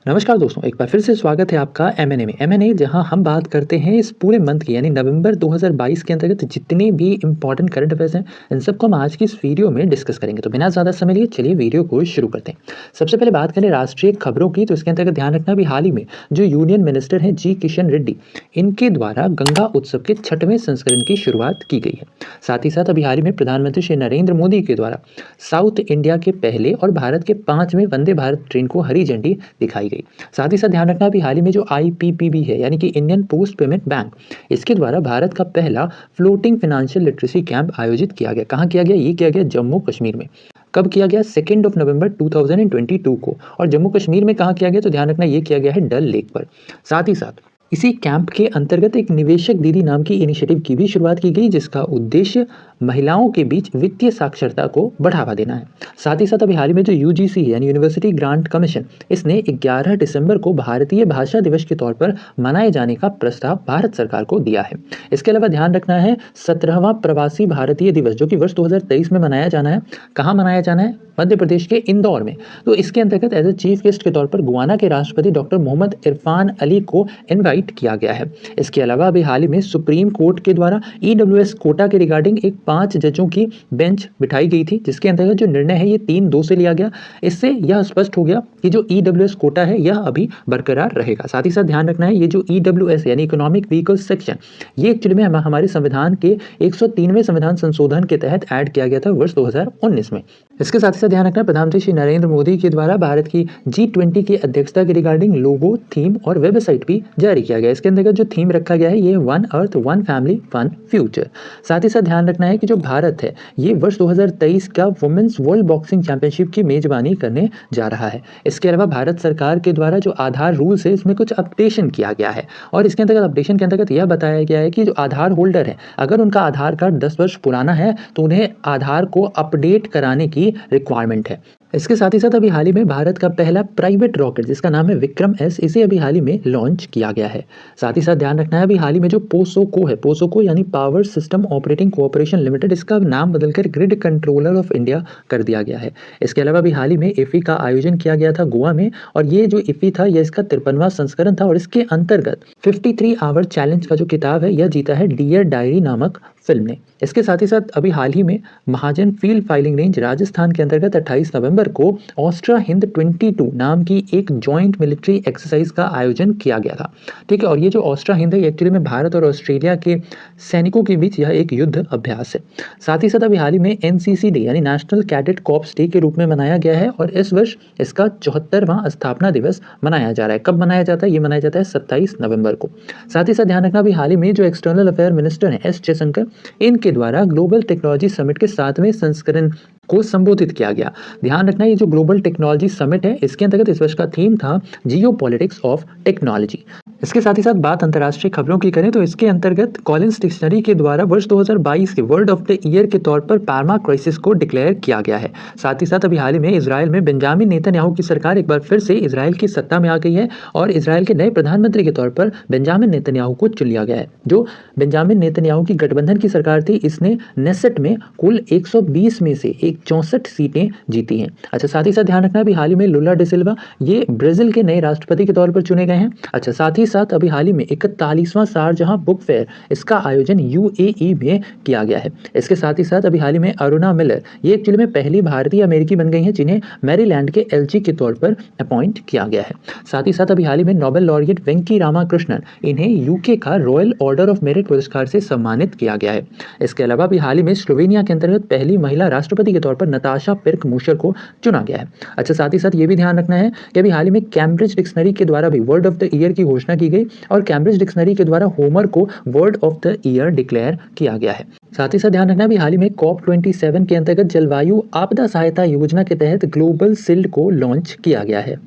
नमस्कार दोस्तों, एक बार फिर से स्वागत है आपका एमएनए में। एमएनए जहां हम बात करते हैं इस पूरे मंथ की यानी नवंबर 2022 के अंतर्गत जितने भी इंपॉर्टेंट करंट अफेयर्स हैं, इन सबको हम आज की इस वीडियो में डिस्कस करेंगे। तो बिना ज़्यादा समय लिए चलिए वीडियो को शुरू करते हैं। सबसे पहले बात करें राष्ट्रीय खबरों की, तो इसके अंतर्गत ध्यान रखना भी हाल ही में जो यूनियन मिनिस्टर हैं जी किशन रेड्डी, इनके द्वारा गंगा उत्सव के 6वें संस्करण की शुरुआत की गई है। साथ ही साथ अभी हाल ही में प्रधानमंत्री श्री नरेंद्र मोदी के द्वारा साउथ इंडिया के पहले और भारत के 5वें वंदे भारत ट्रेन को हरी झंडी दिखाई गई। साथ ही साथ ध्यान रखना भी हाल ही में जो आईपीपीबी है यानी कि इंडियन पोस्ट पेमेंट बैंक, इसके द्वारा भारत का पहला फ्लोटिंग फाइनेंशियल लिटरेसी कैंप आयोजित किया गया। कहाँ किया गया? ये किया गया जम्मू कश्मीर में। कब किया गया? 2 नवंबर 2022 को। और जम्मू कश्मीर में कहाँ किया गया? तो ध्यान रखना ये किया गया है डल लेक पर। साथ ही साथ इसी कैंप के अंतर्गत एक निवेशक दीदी नाम की इनिशिएटिव की भी शुरुआत की गई, जिसका उद्देश्य महिलाओं के बीच वित्तीय साक्षरता को बढ़ावा देना है। साथ ही साथ अभी हाल ही में जो यूजीसी यानी यूनिवर्सिटी ग्रांट कमीशन, इसने 11 दिसंबर को भारतीय भाषा दिवस के तौर पर मनाए जाने का प्रस्ताव भारत सरकार को दिया है। इसके अलावा ध्यान रखना है 17वां प्रवासी भारतीय दिवस जो कि वर्ष 2023 में मनाया जाना है। कहाँ मनाया जाना है? मध्य प्रदेश के इंदौर में। तो इसके अंतर्गत एज ए चीफ गेस्ट के तौर पर गुआना के राष्ट्रपति डॉक्टर मोहम्मद इरफान अली को इनवाइट किया गया है। इसके अलावा अभी हाल ही में सुप्रीम कोर्ट के द्वारा ईडब्ल्यूएस कोटा के रिगार्डिंग एक 5 जजों की बेंच बिठाई गई थी, जिसके अंतर्गत जो निर्णय है ये 3-2 से लिया गया। इससे यह स्पष्ट हो गया कि जो ईडब्ल्यूएस कोटा है यह अभी बरकरार रहेगा। साथ ही साथ ध्यान रखना है ये जो ईडब्ल्यूएस यानी इकोनॉमिक व्हीकल सेक्शन, ये एक्चुअली में हमारे संविधान के 103वें संविधान संशोधन के तहत ऐड किया गया था वर्ष 2019 में। इसके साथ ही साथ ध्यान रखना प्रधानमंत्री श्री नरेंद्र मोदी के द्वारा भारत की G20 की अध्यक्षता के रिगार्डिंग लोगो, थीम और वेबसाइट भी जारी किया गया। इसके अंतर्गत जो थीम रखा गया है ये one earth one family one future. साथ ही साथ ध्यान रखना है कि जो भारत है ये वर्ष 2023 का वुमेन्स वर्ल्ड बॉक्सिंग चैंपियनशिप की मेजबानी करने जा रहा है। इसके अलावा भारत सरकार के द्वारा जो आधार रूल्स है इसमें कुछ अपडेशन किया गया है, और इसके अंतर्गत अपडेशन के अंतर्गत यह बताया गया है कि जो आधार होल्डर है, अगर उनका आधार कार्ड 10 वर्ष पुराना है तो उन्हें आधार को अपडेट कराने की रिक्वायरमेंट है। इसके साथ ही साथ अभी हाल ही में भारत का पहला प्राइवेट रॉकेट जिसका नाम है विक्रम एस, इसे अभी हाल ही में लॉन्च किया गया है। साथ ही साथ ध्यान रखना है अभी हाल ही में जो पोसोको है, पोसोको यानी power system operating cooperation limited, इसका नाम बदलकर ग्रिड कंट्रोलर ऑफ इंडिया कर दिया गया है। इसके अलावा अभी हाल ही में इफ़ी का आयोजन किया गया था गोवा में, और ये जो इफ़ी था यह इसका 53वां संस्करण था, और इसके अंतर्गत 53 आवर चैलेंज का जो किताब है यह जीता है डियर डायरी नामक फिल्म ने। इसके साथ ही साथ अभी हाल ही में महाजन फील्ड फाइलिंग रेंज राजस्थान के अंतर्गत 28 नवंबर को ऑस्ट्रा हिंद 22 नाम की एक जॉइंट मिलिट्री एक्सरसाइज का आयोजन किया गया था। ठीक है, और ये जो ऑस्ट्रा हिंद है एक्चुअली में भारत और ऑस्ट्रेलिया के सैनिकों के बीच यह एक युद्ध अभ्यास है। साथ ही साथ अभी हाल ही में एनसीसी डे यानी नेशनल कैडेट कॉर्प्स डे के रूप में मनाया गया है, और इस वर्ष इसका 74वां स्थापना दिवस मनाया जा रहा है। कब मनाया जाता है? ये मनाया जाता है 27 नवंबर को। साथ ही साथ ध्यान रखना भी हाल ही में जो एक्सटर्नल अफेयर मिनिस्टर हैं एस जयशंकर, इनके द्वारा ग्लोबल टेक्नोलॉजी समिट के 7वें संस्करण को संबोधित किया गया। ध्यान रखना ये जो ग्लोबल टेक्नोलॉजी समिट है इसके अंतर्गत इस वर्ष का थीम था जियो पॉलिटिक्स ऑफ टेक्नोलॉजी। इसके साथ ही साथ बात अंतर्राष्ट्रीय खबरों की करें तो इसके अंतर्गत कॉलिंस डिक्शनरी के द्वारा वर्ष 2022 के वर्ड ऑफ द ईयर के तौर पर पार्मा क्राइसिस को डिक्लेयर किया गया है। साथ ही साथ अभी हाल ही में इजराइल में बेंजामिन नेतन्याहू की सरकार एक बार फिर से इजराइल की सत्ता में आ गई है, और इजराइल के नए प्रधानमंत्री के तौर पर बेंजामिन नेतन्याहू को चुन लिया गया है। जो बेंजामिन नेतन्याहू की गठबंधन की सरकार थी इसने नेसेट में कुल 120 में से 64 सीटें जीती हैं। अच्छा, साथ ही साथ ध्यान रखना अभी हाल ही में लुला डे सिल्वा ये ब्राजील के नए राष्ट्रपति के तौर पर चुने गए हैं। अच्छा, साथ ही साथ अभी हाल ही में 41वां शारजहां बुक फेयर, इसका आयोजन यूएई में किया गया है। इसके साथ ही साथ अभी हाल ही में अरुणा मिलर ये एक्चुअली में पहली भारतीय अमेरिकी बन गई हैं जिन्हें मैरीलैंड के एलजी के तौर पर अपॉइंट किया गया है। साथ ही साथ अभी हाल ही में नोबेल लॉरिएट वेंकी रामाकृष्णन, इन्हें यूके का रॉयल ऑर्डर ऑफ मेरिट पुरस्कार से सम्मानित किया गया है। इसके अलावा अभी हाल ही में स्लोवेनिया के अंतर्गत पहली महिला राष्ट्रपति के तौर पर नताशा पिर्क मूशर को चुना गया है। अच्छा, साथ ही साथ ये भी ध्यान रखना है कि अभी हाल ही में कैम्ब्रिज डिक्शनरी के द्वारा भी वर्ड ऑफ द ईयर की घोषणा की गई, और कैम्ब्रिज डिक्शनरी के द्वारा होमर को word of the year declare किया गया है। साथ ही साथ ध्यान रखना भी हाल ही में COP27 के अंतर्गत जलवायु आपदा सहायता योजना के तहत ग्लोबल सिल्ड को लॉन्च किया गया है।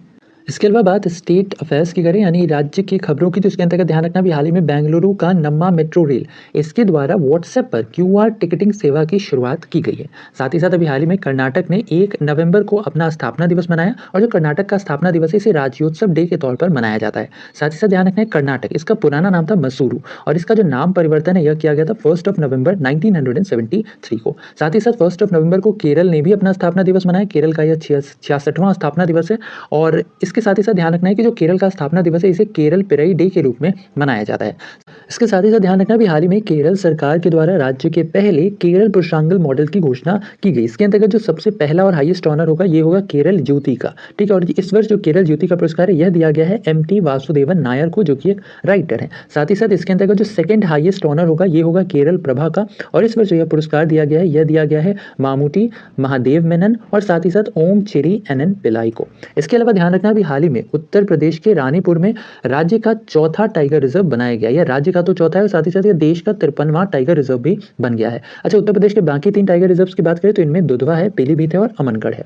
इसके अलावा बात स्टेट अफेयर्स की करें यानी राज्य की खबरों की, तो इसके अंतर्गत ध्यान रखना भी हाल ही में बेंगलुरु का नम्मा मेट्रो रेल, इसके द्वारा व्हाट्सएप पर QR टिकटिंग सेवा की शुरुआत की गई है। साथ ही साथ अभी हाल ही में कर्नाटक ने 1 नवंबर को अपना स्थापना दिवस मनाया, और जो कर्नाटक का स्थापना दिवस है इसे राज्योत्सव डे के तौर पर मनाया जाता है। साथ ही साथ ध्यान रखना है कर्नाटक, इसका पुराना नाम था मसूरू, और इसका जो नाम परिवर्तन है यह किया गया था 1 नवंबर 1973 को। साथ ही साथ 1 नवंबर को केरल ने भी अपना स्थापना दिवस मनाया। केरल का यह 66वां स्थापना दिवस है, और इसके इसके साथ ही साथ ध्यान रखना है कि जो केरल का स्थापना दिवस है इसे केरल पिरई डे के रूप में मनाया जाता है। इसके साथ ही साथ ध्यान रखना भी हाल ही में केरल सरकार के द्वारा राज्य के पहले केरल पुरुषांगल मॉडल की घोषणा की गई। इसके अंतर्गत जो सबसे पहला और हाईएस्ट ऑनर होगा ये होगा केरल ज्योति का, ठीक है। और इस वर्ष जो केरल ज्योति का पुरस्कार है यह दिया गया है एम.टी. वासुदेवन नायर को, जो कि एक राइटर है। साथ ही साथ इसके अंतर्गत जो सेकंड हाईएस्ट ऑनर होगा ये होगा केरल प्रभा का, और इस वर्ष यह पुरस्कार दिया गया है यह दिया गया है मामूटी महादेव मेनन और साथ ही साथ ओम चेरी एन पिलाई को। इसके अलावा ध्यान रखना भी हाल ही में उत्तर प्रदेश के रानीपुर में राज्य का चौथा टाइगर रिजर्व बनाया गया। यह राज्य का तो चौथा है, साथ ही साथ यह देश का 53वां टाइगर रिजर्व भी बन गया है। अच्छा, उत्तर प्रदेश के बाकी 3 टाइगर रिजर्व्स की बात करें तो इनमें दुधवा है, पीलीभीत है और अमनगढ़ है।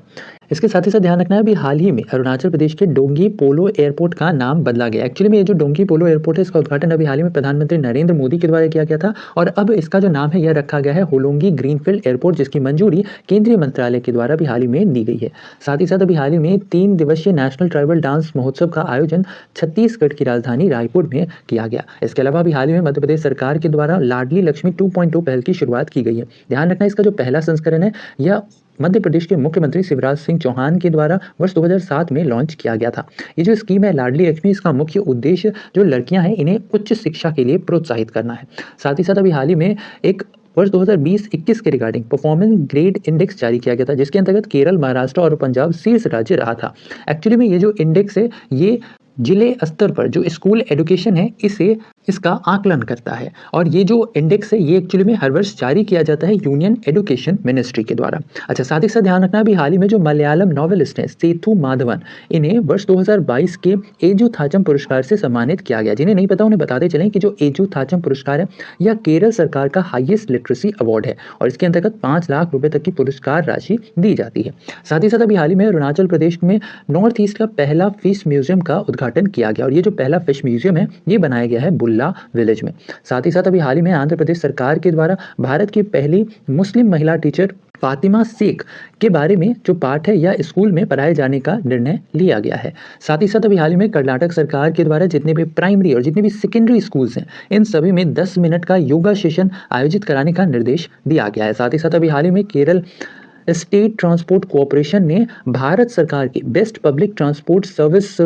इसके साथ ही साथ ध्यान रखना है अभी हाल ही में अरुणाचल प्रदेश के डोंगी पोलो एयरपोर्ट का नाम बदला गया। एक्चुअली में ये जो डोंगी पोलो एयरपोर्ट है इसका उद्घाटन अभी हाल ही में प्रधानमंत्री नरेंद्र मोदी के द्वारा किया गया था, और अब इसका जो नाम है यह रखा गया है होलोंगी ग्रीनफील्ड एयरपोर्ट, जिसकी मंजूरी केंद्रीय मंत्रालय के द्वारा भी हाल ही में दी गई है। साथ ही साथ अभी हाल ही में 3 दिवसीय नेशनल ट्राइबल डांस महोत्सव का आयोजन छत्तीसगढ़ की राजधानी रायपुर में किया गया। इसके अलावा अभी हाल ही में मध्य प्रदेश सरकार के द्वारा लाडली लक्ष्मी 2.2 पहल की शुरुआत की गई है। ध्यान रखना इसका जो पहला संस्करण है यह मध्य प्रदेश के मुख्यमंत्री शिवराज सिंह चौहान के द्वारा वर्ष 2007 में लॉन्च किया गया था। ये जो स्कीम है लाडली लक्ष्मी, इसका मुख्य उद्देश्य जो लड़कियां हैं इन्हें उच्च शिक्षा के लिए प्रोत्साहित करना है। साथ ही साथ अभी हाल ही में एक वर्ष 2020-21 के रिगार्डिंग परफॉर्मेंस ग्रेड इंडेक्स जारी किया गया था, जिसके अंतर्गत केरल, महाराष्ट्र और पंजाब शीर्ष राज्य रहा था। एक्चुअली में ये जो इंडेक्स है ये जिले स्तर पर जो स्कूल एजुकेशन है इसे इसका आकलन करता है, और ये जो इंडेक्स है ये एक्चुअली में हर वर्ष जारी किया जाता है यूनियन एजुकेशन मिनिस्ट्री के द्वारा। अच्छा, साथ ही साथ ध्यान रखना भी हाल ही में जो मलयालम नॉवेलिस्ट हैं सेतु माधवन, इन्हें वर्ष 2022 के एजू थाचम पुरस्कार से सम्मानित किया गया। जिन्हें नहीं पता उन्हें बताते चलें कि जो एजू थाचम पुरस्कार है यह केरल सरकार का हाईएस्ट लिटरेसी अवार्ड है, और इसके अंतर्गत 5 लाख रुपए तक की पुरस्कार राशि दी जाती है। साथ ही साथ अभी हाल ही में अरुणाचल प्रदेश में नॉर्थ ईस्ट का पहला फिश म्यूजियम का उद्घाटन किया गया, और ये जो पहला फिश म्यूजियम है ये बनाया गया है बुल्ला विलेज में। साथ ही साथ अभी हाल ही में आंध्र प्रदेश सरकार के द्वारा भारत की पहली मुस्लिम महिला टीचर फातिमा शेख के बारे में जो पाठ है या स्कूल में पढ़ाए जाने का निर्णय लिया गया है। साथ ही साथ अभी हाल ही में कर्नाटक सरकार के द्वारा जितने भी प्राइमरी और जितने भी सेकेंडरी स्कूल्स हैं इन सभी में 10 मिनट का योगा सेशन आयोजित कराने का निर्देश दिया गया है। साथ ही साथ अभी हाल ही में केरल स्टेट ट्रांसपोर्ट कॉरपोरेशन ने भारत सरकार की बेस्ट पब्लिक ट्रांसपोर्ट सर्विस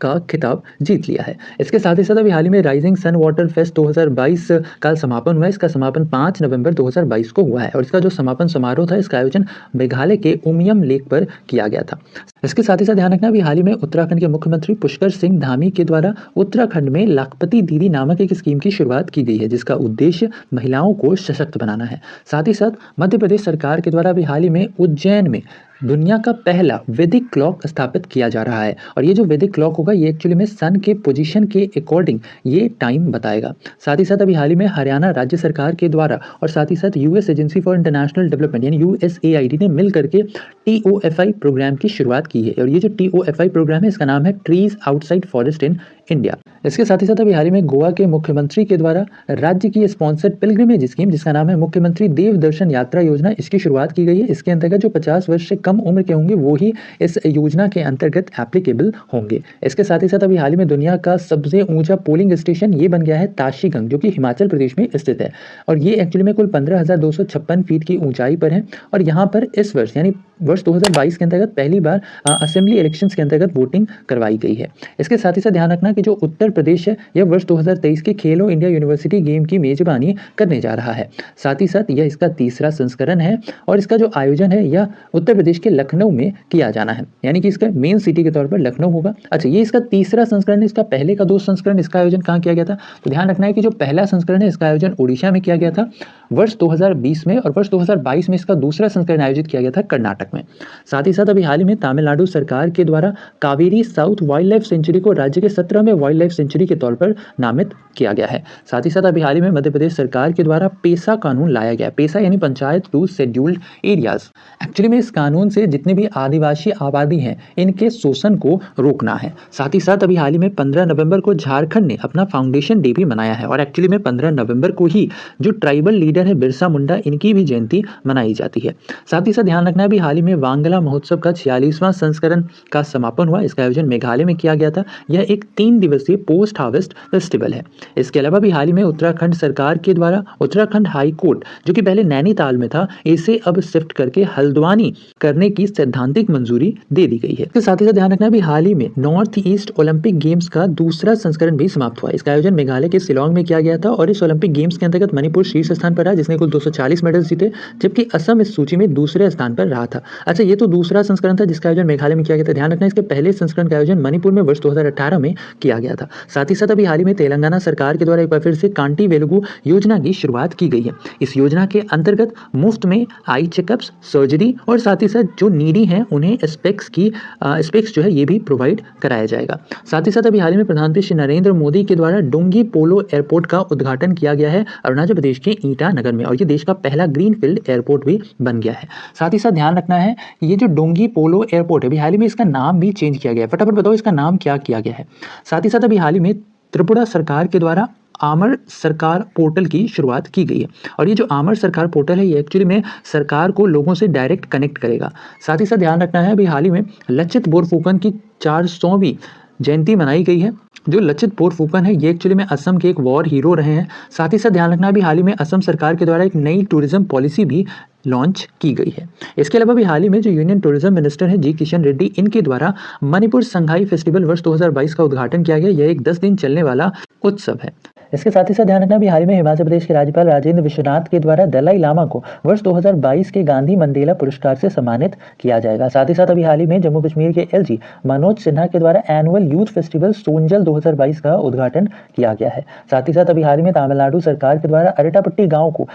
का खिताब जीत लिया है। इसके साथ ही साथ अभी हाल ही में राइजिंग सन वाटर फेस्ट 2022 का समापन हुआ है। इसका समापन 5 नवंबर 2022 को हुआ है, और इसका जो समापन समारोह था इसका आयोजन मेघालय के उमियम लेक पर किया गया था। इसके साथ ही साथ ध्यान रखना भी हाल ही में उत्तराखंड के मुख्यमंत्री पुष्कर सिंह धामी के द्वारा उत्तराखंड में लाखपति दीदी नामक एक स्कीम की शुरुआत की गई है, जिसका उद्देश्य महिलाओं को सशक्त बनाना है। साथ ही साथ मध्य प्रदेश सरकार के द्वारा भी हाल ही में उज्जैन में दुनिया का पहला वैदिक क्लॉक स्थापित किया जा रहा है, और ये जो वैदिक क्लॉक होगा ये एक्चुअली में सन के पोजीशन के अकॉर्डिंग ये टाइम बताएगा। साथ ही साथ अभी हाल ही में हरियाणा राज्य सरकार के द्वारा और साथ ही साथ US agency for international development यानी यूएसएआईडी ने मिल करके टीओएफआई प्रोग्राम की शुरुआत की है, और ये जो टीओएफआई प्रोग्राम है इसका नाम है trees outside forest in India. इसके साथ ही साथ अभी हाल ही में गोवा के मुख्यमंत्री के द्वारा राज्य की स्पॉन्सर्ड पिलग्रिमेज स्कीम जिसका नाम है मुख्यमंत्री देव दर्शन यात्रा योजना, इसकी शुरुआत की गई है। इसके अंतर्गत जो 50 वर्ष से कम उम्र के होंगे वो ही इस योजना के अंतर्गत एप्लीकेबल होंगे। इसके साथ ही साथ अभी हाल ही में दुनिया का सबसे ऊंचा पोलिंग स्टेशन ये बन गया है ताशीगंज, जो कि हिमाचल प्रदेश में स्थित है, और ये एक्चुअली में कुल 15,256 फीट की ऊंचाई पर है, और यहाँ पर इस वर्ष यानी वर्ष 2022 के अंतर्गत पहली बार असेंबली इलेक्शंस के अंतर्गत वोटिंग करवाई गई है। इसके साथ ही साथ ध्यान रखना कि जो उत्तर प्रदेश है यह वर्ष 2023 के खेलो इंडिया यूनिवर्सिटी गेम की मेजबानी करने जा रहा है। साथ ही साथ यह इसका तीसरा संस्करण है, और इसका जो आयोजन है यह उत्तर प्रदेश के लखनऊ में किया जाना है, यानी कि इसका मेन सिटी के तौर पर लखनऊ होगा। अच्छा, ये इसका तीसरा संस्करण है। इसका पहले का 2 संस्करण इसका आयोजन कहाँ किया गया था, तो ध्यान रखना है कि जो पहला संस्करण है इसका आयोजन उड़ीसा में किया गया था वर्ष 2020 में, और वर्ष 2022 में इसका दूसरा संस्करण आयोजित किया गया था कर्नाटक में। साथ ही साथ अभी हाल ही में तमिलनाडु सरकार के द्वारा Kaveri south wild life sanctuary को राज्य के 17वें वाइल्ड लाइफ सेंचुरी के तौर पर नामित किया गया है। साथ ही साथ अभी हाल ही में मध्य प्रदेश सरकार के द्वारा पेसा कानून लाया गया। पेसा यानी panchayat to scheduled areas. Actually में इस कानून से जितने भी आदिवासी आबादी हैं इनके शोषण को रोकना है। साथ ही साथ अभी हाल ही में 15 नवंबर को झारखंड ने अपना फाउंडेशन डे भी मनाया है, और एक्चुअली में 15 नवंबर को ही जो ट्राइबल लीडर है बिरसा मुंडा इनकी भी जयंती मनाई जाती है। साथ ही साथ ध्यान रखना भी हाल ही में वांगला महोत्सव का 46वां संस्करण का समापन हुआ। इसका आयोजन मेघालय में किया गया था। यह एक 3 3 दिवसीय पोस्ट हार्वेस्ट फेस्टिवल है। इसके अलावा भी हाल ही में उत्तराखंड सरकार के द्वारा उत्तराखंड हाई कोर्ट, जो कि पहले नैनीताल में था, इसे अब शिफ्ट करके हल्द्वानी करने की सैद्धांतिक मंजूरी दे दी गई है। इसके साथ ही साथ ध्यान रखना भी हाल ही में नॉर्थ ईस्ट ओलंपिक गेम्स का दूसरा संस्करण भी समाप्त हुआ। इसका आयोजन मेघालय के शिलांग में किया गया था और इस ओलंपिक गेम्स के अंतर्गत मणिपुर शीर्ष स्थान पर रहा, जिसने कुल 240 मेडल्स जीते, जबकि असम इस सूची में दूसरे स्थान पर रहा था। अच्छा, ये तो दूसरा संस्करण था जिसका आयोजन मेघालय में किया गया था। ध्यान रखना इसके पहले संस्करण का आयोजन मणिपुर में वर्ष 2018 में किया गया था। साथ ही साथ अभी हाल ही में तेलंगाना सरकार के द्वारा एक बार फिर से कांटी वेलुगु योजना की शुरुआत की गई है। इस योजना के अंतर्गत मुफ्त में आई चेकअप्स, सर्जरी और साथ ही साथ जो नीडी हैं उन्हें स्पेक्स जो है ये भी प्रोवाइड कराया जाएगा। साथ ही साथ अभी हाल ही में प्रधानमंत्री श्री नरेंद्र मोदी के द्वारा डोंगी पोलो एयरपोर्ट का उद्घाटन किया गया है अरुणाचल प्रदेश के ईटानगर में, और ये देश का पहला ग्रीनफील्ड एयरपोर्ट भी बन गया है। साथ ही साथ ध्यान रखना है ये जो डोंगी पोलो एयरपोर्ट है, अभी हाल ही में इसका नाम भी चेंज किया गया है। फटाफट बताओ इसका नाम क्या किया गया है। साथ ही साथ अभी हाल ही में त्रिपुरा सरकार के द्वारा आमर सरकार पोर्टल की शुरुआत की गई है, और ये जो आमर सरकार पोर्टल है ये एक्चुअली में सरकार को लोगों से डायरेक्ट कनेक्ट करेगा। साथ ही साथ ध्यान रखना है अभी हाल ही में लचित बोरफुकन की 400वीं जयंती मनाई गई है। जो लचित बोरफुकन है ये एक्चुअली में असम के एक वॉर हीरो रहे हैं। साथ ही साथ ध्यान रखना भी हाल ही में असम सरकार के द्वारा एक नई टूरिज्म पॉलिसी भी लॉन्च की गई है। इसके अलावा भी हाल ही में जो यूनियन टूरिज्म मिनिस्टर हैं जी किशन रेड्डी, इनके द्वारा मणिपुर संघाई फेस्टिवल वर्ष 2022 का उद्घाटन किया गया। यह एक 10 दिन चलने वाला उत्सव है। इसके साथ ही साथ ध्यान रखना भी हाल ही में हिमाचल प्रदेश के राज्यपाल राजेंद्र विश्वनाथ के द्वारा दलाई लामा को वर्ष 2022 के गांधी मंडेला पुरस्कार से सम्मानित किया जाएगा। साथ ही साथ अभी हाल ही में जम्मू कश्मीर के एलजी मनोज सिन्हा के द्वारा एनुअल यूथ फेस्टिवल सोनजल 2022 का उद्घाटन किया गया है। साथ ही साथ अभी हाल ही में तमिलनाडु सरकार के द्वारा अरेटापट्टी गाँव को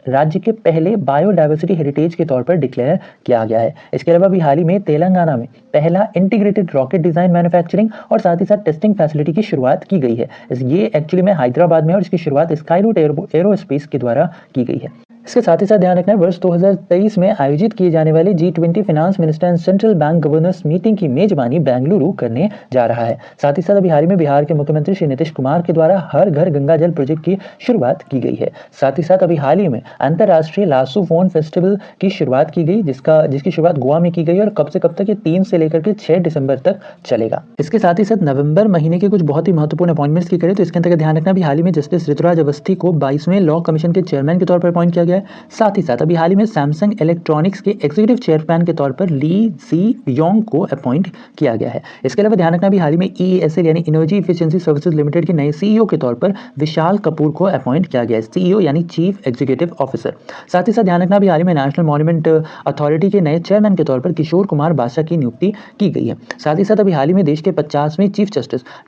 राज्य के पहले बायोडाइवर्सिटी हेरिटेज के तौर पर डिक्लेयर किया गया है। इसके अलावा भी हाल ही में तेलंगाना में पहला इंटीग्रेटेड रॉकेट डिजाइन, मैन्युफैक्चरिंग और साथ ही साथ टेस्टिंग फैसिलिटी की शुरुआत की गई है। ये एक्चुअली में हैदराबाद में, और इसकी शुरुआत स्काई रूट एरोस्पेस के द्वारा की गई है। इसके साथ ही साथ ध्यान रखना है वर्ष 2023 में आयोजित किए जाने वाली G20 finance minister and central bank governors meeting की मेजबानी बेंगलुरु करने जा रहा है। साथ ही साथ अभी हाल ही में बिहार के मुख्यमंत्री श्री नीतीश कुमार के द्वारा हर घर गंगा जल प्रोजेक्ट की शुरुआत की गई है। साथ ही साथ अभी हाल ही में अंतर्राष्ट्रीय लासू फोन फेस्टिवल की शुरुआत की गई, जिसकी शुरुआत गोवा में की गई, और कब से कब तक ये 3 से लेकर के 6 दिसंबर तक चलेगा। इसके साथ ही साथ नवंबर महीने के कुछ बहुत ही महत्वपूर्ण अपॉइंटमेंट्स की करें तो इसके अंतर्गत ध्यान रखना भी हाल ही में जस्टिस ऋतुराज अवस्थी को 22वें लॉ कमीशन के चेयरमैन के तौर पर अपॉइंट किया गया है। साथ ही अभी हाल ही में सैमसंग इलेक्ट्रॉनिक्स के एग्जीक्यूटिव चेयरमैन के तौर पर ली जी योंग को अपॉइंट किया गया है। इसके अलावा ध्यान रखना भी हाल ही में EESL यानी एनर्जी एफिशिएंसी सर्विसेज लिमिटेड के नए CEO के तौर पर विशाल कपूर को अपॉइंट किया गया है, CEO यानी चीफ एग्जीक्यूटिव ऑफिसर। साथ ही साथ ध्यान रखना भी हाल ही में नेशनल मॉन्यूमेंट अथॉरिटी के नए चेयरमैन के तौर पर किशोर कुमार बादशाह की नियुक्ति की गई है। साथ ही साथ अभी हाल ही में देश के 50वें चीफ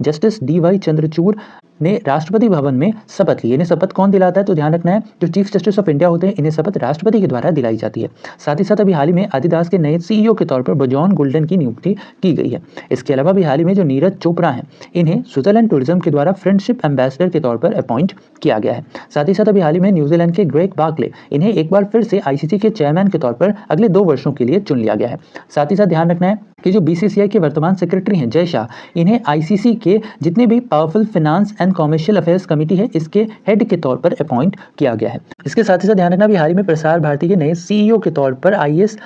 जस्टिस DY चंद्रचूड़ ने राष्ट्रपति भवन में शपथ ली। इन्हें शपथ कौन दिलाता है तो ध्यान रखना है जो चीफ जस्टिस ऑफ इंडिया होते हैं, इन्हें शपथ राष्ट्रपति के द्वारा दिलाई जाती है। साथ ही साथ अभी हाल ही में आदिदास के नए CEO के तौर पर बजॉन गोल्डन की नियुक्ति की गई है। इसके अलावा भी हाल ही में जो नीरज चोपड़ा हैं, इन्हें स्विट्जरलैंड टूरिज्म के द्वारा फ्रेंडशिप एम्बेसडर के तौर पर अपॉइंट किया गया है। साथ ही साथ अभी हाल ही में न्यूजीलैंड के ग्रेग बार्कले, इन्हें एक बार फिर से ICC के चेयरमैन के तौर पर अगले 2 वर्षों के लिए चुन लिया गया है। साथ ही साथ ध्यान रखना है कि जो BCCI के वर्तमान सेक्रेटरी हैं जय शाह, इन्हें ICC के जितने भी powerful finance and commercial affairs committee है इसके हेड के तौर पर अपॉइंट किया गया है। इसके साथ ही साथ ध्यान रखना भी हाल ही में प्रसार भारती के नए CEO के तौर पर IAS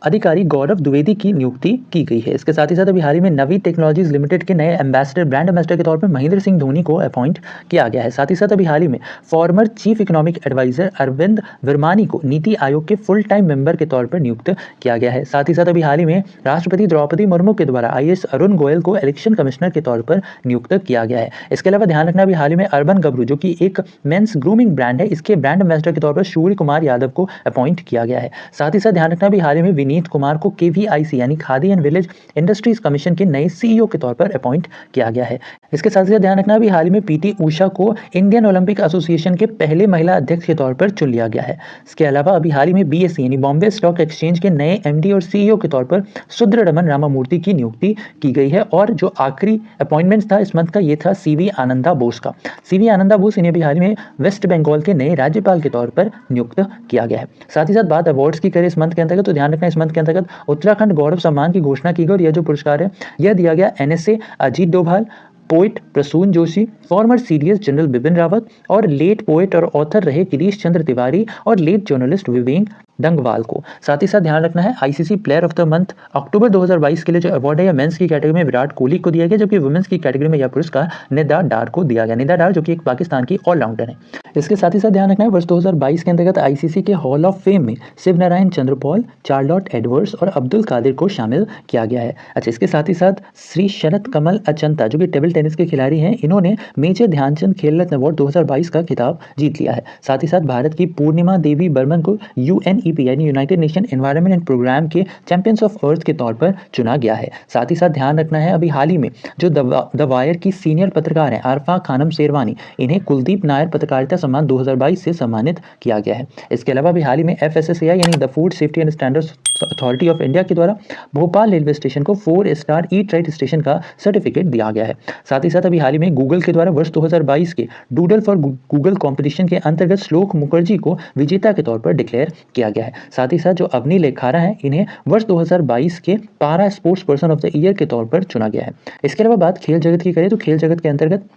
अधिकारी गौरव द्विवेदी की नियुक्ति की गई है। इसके साथ ही साथ अभी हाल ही में नवी टेक्नोलॉजीज लिमिटेड के नए ब्रांड एम्बेसडर के तौर पर महेंद्र सिंह धोनी को अपॉइंट किया गया है। साथ ही साथ अभी हाल ही में former chief economic adviser Arvind Virmani को नीति आयोग के फुल टाइम मेंबर के तौर पर नियुक्त किया गया है। साथ ही साथ अभी हाल ही में राष्ट्रपति द्रौपदी मुर्मू के द्वारा IAS अरुण गोयल को इलेक्शन कमिश्नर के तौर पर नियुक्त किया गया है। इसके अलावा ध्यान रखना भी हाल ही में अर्बन गबरू, जो कि एक मेंस ग्रूमिंग ब्रांड है, इसके ब्रांड एम्बेसडर के तौर पर सूर्य कुमार यादव को अपॉइंट किया गया है। साथ ही साथ ध्यान रखना भी हाल ही में विनीत कुमार को KVIC यानी khadi and village industries commission के नए CEO के तौर पर अपॉइंट किया गया है। इसके साथ ही ध्यान रखना भी हाल ही में PT उषा को इंडियन ओलंपिक एसोसिएशन के पहले महिला अध्यक्ष के तौर पर चुन लिया गया है। इसके अलावा अभी हाल ही में BSE यानी बॉम्बे स्टॉक एक्सचेंज के नए MD और CEO के तौर पर सुब्रमण्यम रामामूर्ति की नियुक्ति की गई है। और जो आखिरी अपॉइंटमेंट था इस मंथ का, ये था CV आनंदा बोस का। CV आनंदा बोस इन्हें भी हाल ही में वेस्ट बंगाल के नए राज्यपाल के तौर पर नियुक्त किया गया है। साथ ही साथ बात अवार्ड्स की करें इस मंथ के अंतर्गत तो ध्यान रखना इस मंथ के अंतर्गत उत्तराखंड गौरव सम्मान की घोषणा की गई, और यह जो पुरस्कार है यह दिया गया NSA Ajit Doval, poet Prasoon Joshi, former CDS general Bipin Rawat और लेट पोइट और ऑथर रहे गिरीश चंद्र तिवारी और लेट जर्नलिस्ट विवेक डंगवाल को। साथ ही साथ ध्यान रखना है ICC player of the month October 2022 के लिए जो अवार्ड है या मेंस की कैटेगरी में विराट कोहली को दिया गया, जबकि वुमेन्स की कैटेगरी में यह पुरस्कार निदा डार को दिया गया। निदा डार जो कि एक पाकिस्तान की ऑलराउंडर है। इसके साथ ही साथ ध्यान रखना है वर्ष 2022 के अंतर्गत आईसीसी के हॉल ऑफ फेम में शिव नारायण चंद्रपॉल, चार्लोट एडवर्ड्स और अब्दुल कादिर को शामिल किया गया है। अच्छा, इसके साथ ही साथ श्री शरत कमल अचंता जो कि टेबल टेनिस के खिलाड़ी हैं, इन्होंने मेजर ध्यानचंद खेल रत्न अवार्ड 2022 का खिताब जीत लिया है। साथ ही साथ भारत की पूर्णिमा देवी बर्मन को यूएनईपी यानी United Nation environment and programme के चैंपियंस ऑफ अर्थ के तौर पर चुना गया है। साथ ही साथ ध्यान रखना है अभी हाल ही में जो द वायर की सीनियर पत्रकार हैं आरफा खानम शेरवानी, इन्हें कुलदीप नायर पत्रकारिता सम्मान 2022 से सम्मानित किया गया है। इसके अलावा भी हाल ही में FSSAI यानी the food safety and standards authority of India के द्वारा भोपाल रेलवे स्टेशन को 4 स्टार ईट राइट स्टेशन का सर्टिफिकेट दिया गया है। साथ ही साथ अभी हाल ही में गूगल के द्वारा वर्ष 2022 के डूडल फॉर गूगल कंपटीशन के अंतर्गत श्लोक मुखर्जी को विजेता के तौर पर डिक्लेयर किया गया है। साथ ही साथ जो अवनी लेखारा है, इन्हें वर्ष 2022 के पारा sports person of the year के तौर पर चुना गया है। इसके अलावा बात खेल जगत की करें तो खेल जगत के अंतर्गत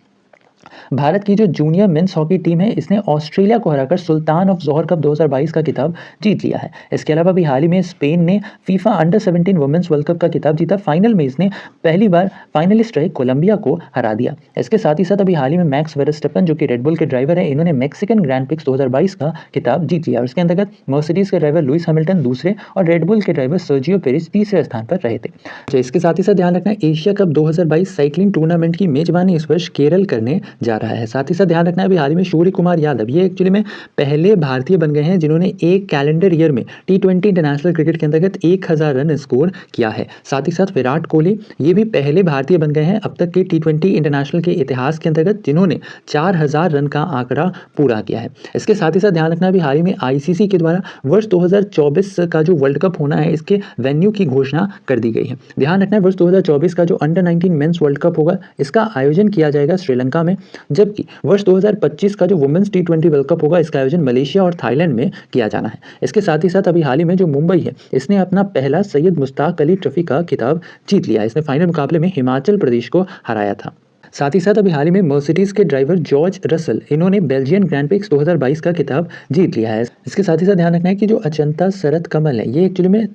भारत की जो जूनियर मेंस हॉकी टीम है, इसने ऑस्ट्रेलिया को हराकर सुल्तान ऑफ जोहर कप 2022 का खिताब जीत लिया है। इसके अलावा भी हाल ही में स्पेन ने FIFA under 17 women's world cup का खिताब जीता। फाइनल में इसने पहली बार फाइनलिस्ट रहे कोलंबिया को हरा दिया। इसके साथ ही साथ अभी हाल ही में मैक्स वेरस्टेपन जो कि रेडबुल के ड्राइवर है, इन्होंने मैक्सिकन ग्रैंड प्रिक्स 2022 का खिताब जीत लिया। इसके अंतर्गत मर्सिडीज के ड्राइवर लुइस हैमिल्टन दूसरे और रेडबुल के ड्राइवर सर्जियो पेरेज तीसरे स्थान पर रहे थे। तो इसके साथ ही साथ ध्यान रखना है एशिया कप 2022 साइकिलिंग टूर्नामेंट की मेजबानी इस वर्ष केरल करने जा रहा है। साथ ही साथ ध्यान रखना है अभी हाल ही में सूर्य कुमार यादव ये एक्चुअली में पहले भारतीय बन गए हैं जिन्होंने एक कैलेंडर ईयर में T20 इंटरनेशनल क्रिकेट के अंतर्गत 1000 रन स्कोर किया है। साथ ही साथ विराट कोहली ये भी पहले भारतीय बन गए हैं अब तक के T20 इंटरनेशनल के इतिहास के अंतर्गत जिन्होंने 4000 रन का आंकड़ा पूरा किया है। इसके साथ ही साथ ध्यान रखना अभी हाल ही में आईसीसी के द्वारा वर्ष 2024 का जो वर्ल्ड कप होना है, इसके वेन्यू की घोषणा कर दी गई है। ध्यान रखना है वर्ष 2024 का जो अंडर 19 मेंस वर्ल्ड कप होगा, इसका आयोजन किया जाएगा श्रीलंका में, जबकि वर्ष 2025 का जो वुमेन्स T20 वर्ल्ड कप होगा, इसका आयोजन मलेशिया और थाईलैंड में किया जाना है। इसके साथ ही साथ अभी हाल ही में जो मुंबई है, इसने अपना पहला सैयद मुश्ताक अली ट्रॉफी का खिताब जीत लिया है। इसने फाइनल मुकाबले में हिमाचल प्रदेश को हराया था। साथ ही साथ अभी हाल ही में मर्सिडीज के ड्राइवर जॉर्ज रसल, इन्होंने बेल्जियन ग्रैंड प्रिक्स 2022 का खिताब जीत लिया है। इसके साथ ही साथ ध्यान रखना है कि जो अचंता शरत कमल है, ये एक्चुअली में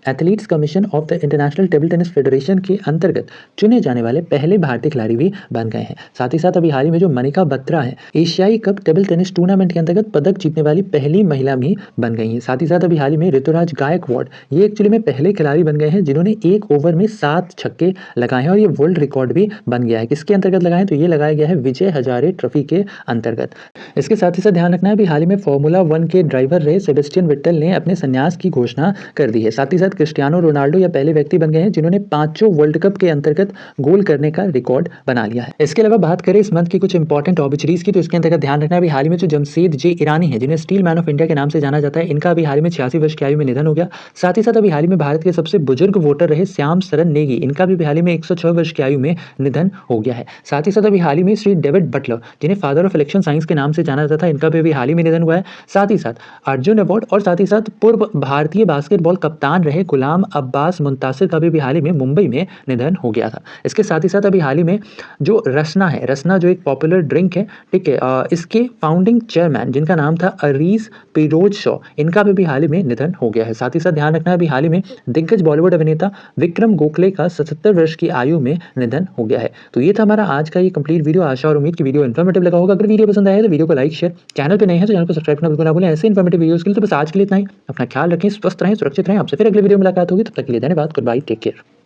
athletes commission of the international table tennis federation के अंतर्गत चुने जाने वाले पहले भारतीय खिलाड़ी भी बन गए हैं। साथ ही साथ अभी हाल ही में जो मनिका बत्रा है, एशियाई कप टेबल टेनिस टूर्नामेंट के अंतर्गत पदक जीतने वाली पहली महिला भी बन गई हैं। साथ ही साथ अभी हाल ही में ऋतुराज गायकवाड़ ये एक्चुअली में पहले खिलाड़ी बन गए हैं जिन्होंने एक ओवर में 7 छक्के लगाए हैं और ये वर्ल्ड रिकॉर्ड भी बन गया है। किसके अंतर्गत लगाए हैं तो ये लगाया गया है विजय हजारे ट्रॉफी के अंतर्गत। इसके साथ ही साथ ध्यान रखना है अभी हाल ही में फॉर्मूला 1 के ड्राइवर रहे सेबेस्टियन विट्टल ने अपने संन्यास की घोषणा कर दी है। साथ ही साथ क्रिस्टियानो रोनाल्डो या पहले व्यक्ति बन गए हैं जिन्होंने 5 वर्ल्ड कप के अंतर्गत गोल करने का रिकॉर्ड बना लिया है। इसके अलावा बात करें इस मंथ की कुछ इंपॉर्टेंट ऑबिचरीज की, तो इसके अंतर्गत ध्यान रखना है अभी हाल ही में जो जमशेद जे ईरानी है, जिन्हें स्टील मैन ऑफ इंडिया के नाम से जाना जाता है, इनका अभी हाल ही में 86 वर्ष की आयु में निधन हो गया। साथ ही साथ अभी हाल ही में भारत के सबसे बुजुर्ग वोटर रहे श्याम सरन नेगी, इनका भी हाल ही में 106 वर्ष की आयु में निधन हो गया है। साथ ही साथ अभी हाल ही में श्री डेविड बटलर, जिन्हें फादर ऑफ इलेक्शन साइंस के नाम से जाना जाता है, इनका भी हाल ही में निधन हुआ है। साथ ही साथ अर्जुन अवार्ड और साथ ही साथ पूर्व भारतीय बास्केटबॉल कप्तान रहे गुलाम अब्बास मुंतासिर का भी हाल ही में मुंबई में निधन हो गया था। इसके साथ ही साथ अभी हाल ही में जो रसना है, रसना जो एक पॉपुलर ड्रिंक है, ठीक है, इसके फाउंडिंग चेयरमैन जिनका नाम था अरीज पिरोज शॉ, इनका भी हाल ही में निधन हो गया है। साथ ही साथ ध्यान रखना अभी हाल ही में दिग्गज बॉलीवुड अभिनेता विक्रम गोखले का 77 वर्ष की आयु में निधन हो गया है। तो ये था हमारा आज का ये कंप्लीट वीडियो। आशा और उम्मीद की वीडियो इन्फॉर्मेटिव लगा होगा। अगर वीडियो पसंद आया तो वीडियो को लाइक शेयर, चैनल पे नए हैं तो चैनल को सब्सक्राइब करना बिल्कुल ना भूलें। ऐसे इन्फॉर्मेटिव वीडियोस के लिए तो बस आज के लिए इतना ही। अपना ख्याल रखें, स्वस्थ रहें, सुरक्षित रहें। आपसे फिर अगले वीडियो में मुलाकात होगी। तब तक के लिए धन्यवाद। Goodbye, take care.